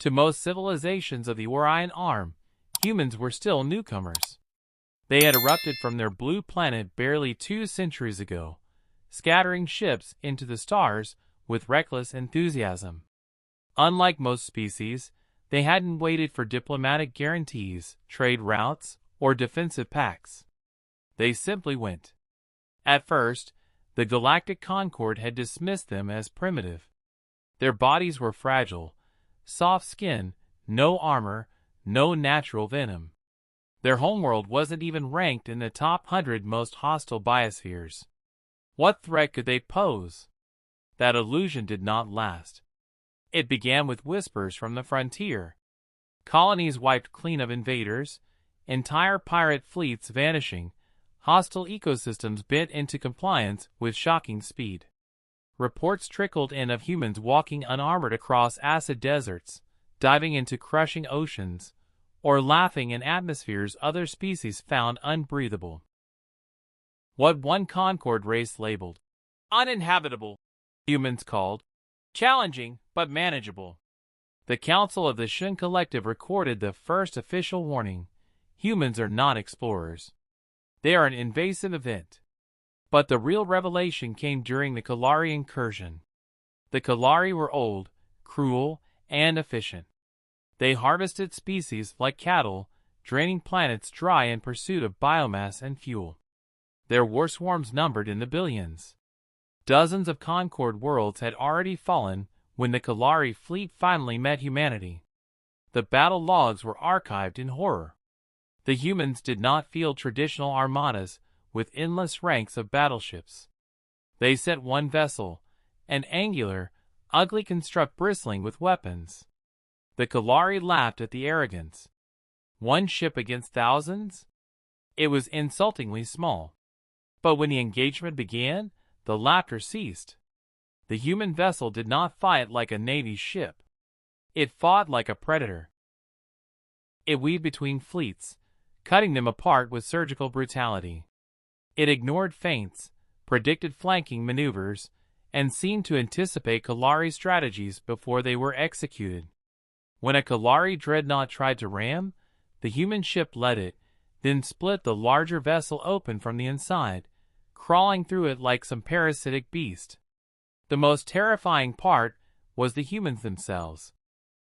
To most civilizations of the Orion Arm, humans were still newcomers. They had erupted from their blue planet barely 2 centuries ago, scattering ships into the stars with reckless enthusiasm. Unlike most species, they hadn't waited for diplomatic guarantees, trade routes, or defensive pacts. They simply went. At first, the Galactic Concord had dismissed them as primitive. Their bodies were fragile, soft skin, no armor, no natural venom. Their homeworld wasn't even ranked in the top 100 most hostile biospheres. What threat could they pose? That illusion did not last. It began with whispers from the frontier. Colonies wiped clean of invaders, entire pirate fleets vanishing, hostile ecosystems bent into compliance with shocking speed. Reports trickled in of humans walking unarmored across acid deserts, diving into crushing oceans, or laughing in atmospheres other species found unbreathable. What one Concord race labeled uninhabitable, humans called challenging but manageable. The Council of the Shin Collective recorded the first official warning: humans are not explorers. They are an invasive event. But the real revelation came during the Kalari incursion. The Kalari were old, cruel, and efficient. They harvested species like cattle, draining planets dry in pursuit of biomass and fuel. Their war swarms numbered in the billions. Dozens of Concord worlds had already fallen when the Kalari fleet finally met humanity. The battle logs were archived in horror. The humans did not field traditional armadas with endless ranks of battleships. They sent one vessel, an angular, ugly construct bristling with weapons. The Kalari laughed at the arrogance. One ship against thousands? It was insultingly small. But when the engagement began, the laughter ceased. The human vessel did not fight like a Navy ship. It fought like a predator. It weaved between fleets, cutting them apart with surgical brutality. It ignored feints, predicted flanking maneuvers, and seemed to anticipate Kalari strategies before they were executed. When a Kalari dreadnought tried to ram, the human ship led it, then split the larger vessel open from the inside, crawling through it like some parasitic beast. The most terrifying part was the humans themselves.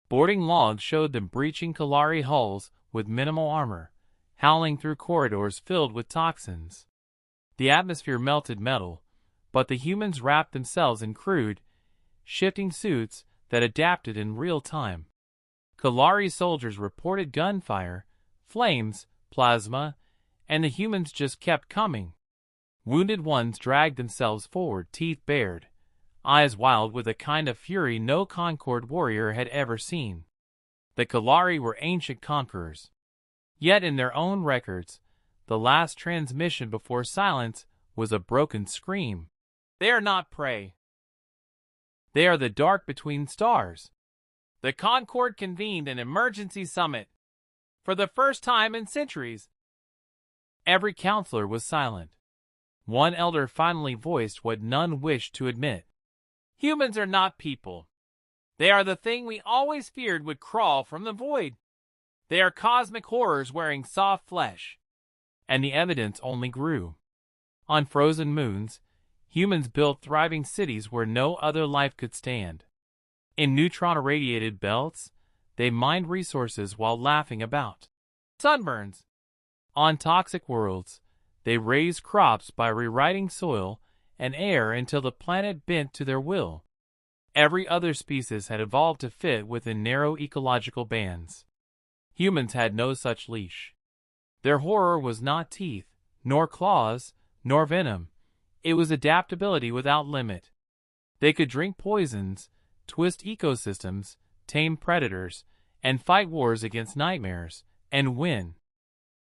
Boarding logs showed them breaching Kalari hulls with minimal armor, howling through corridors filled with toxins. The atmosphere melted metal, but the humans wrapped themselves in crude, shifting suits that adapted in real time. Kalari soldiers reported gunfire, flames, plasma, and the humans just kept coming. Wounded ones dragged themselves forward, teeth bared, eyes wild with a kind of fury no Concord warrior had ever seen. The Kalari were ancient conquerors. Yet in their own records, the last transmission before silence was a broken scream. They are not prey. They are the dark between stars. The Concord convened an emergency summit. For the first time in centuries, every counselor was silent. One elder finally voiced what none wished to admit. Humans are not people. They are the thing we always feared would crawl from the void. They are cosmic horrors wearing soft flesh. And the evidence only grew. On frozen moons, humans built thriving cities where no other life could stand. In neutron-irradiated belts, they mined resources while laughing about sunburns. On toxic worlds, they raised crops by rewriting soil and air until the planet bent to their will. Every other species had evolved to fit within narrow ecological bands. Humans had no such leash. Their horror was not teeth, nor claws, nor venom. It was adaptability without limit. They could drink poisons, twist ecosystems, tame predators, and fight wars against nightmares, and win.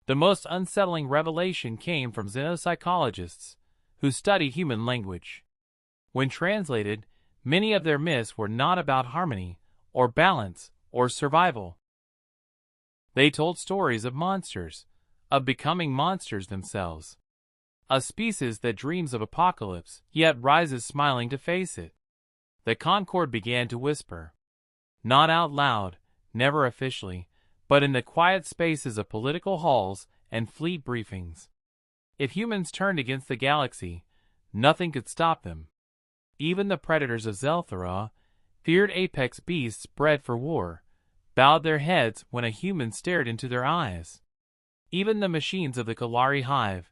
The most unsettling revelation came from xenopsychologists who study human language. When translated, many of their myths were not about harmony, or balance, or survival. They told stories of monsters, of becoming monsters themselves. A species that dreams of apocalypse, yet rises smiling to face it. The Concord began to whisper. Not out loud, never officially, but in the quiet spaces of political halls and fleet briefings. If humans turned against the galaxy, nothing could stop them. Even the predators of Zelthara, feared apex beasts bred for war, bowed their heads when a human stared into their eyes. Even the machines of the Kalari hive,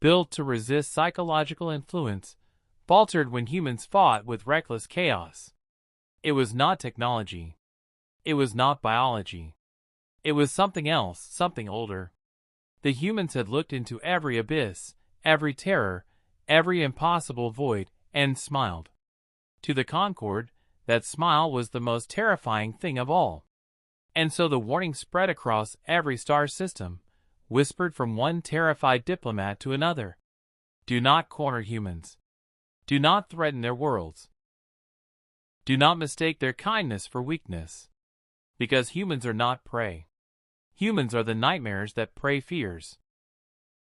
built to resist psychological influence, faltered when humans fought with reckless chaos. It was not technology. It was not biology. It was something else, something older. The humans had looked into every abyss, every terror, every impossible void, and smiled. To the Concord, that smile was the most terrifying thing of all. And so the warning spread across every star system, whispered from one terrified diplomat to another. Do not corner humans. Do not threaten their worlds. Do not mistake their kindness for weakness. Because humans are not prey. Humans are the nightmares that prey fears.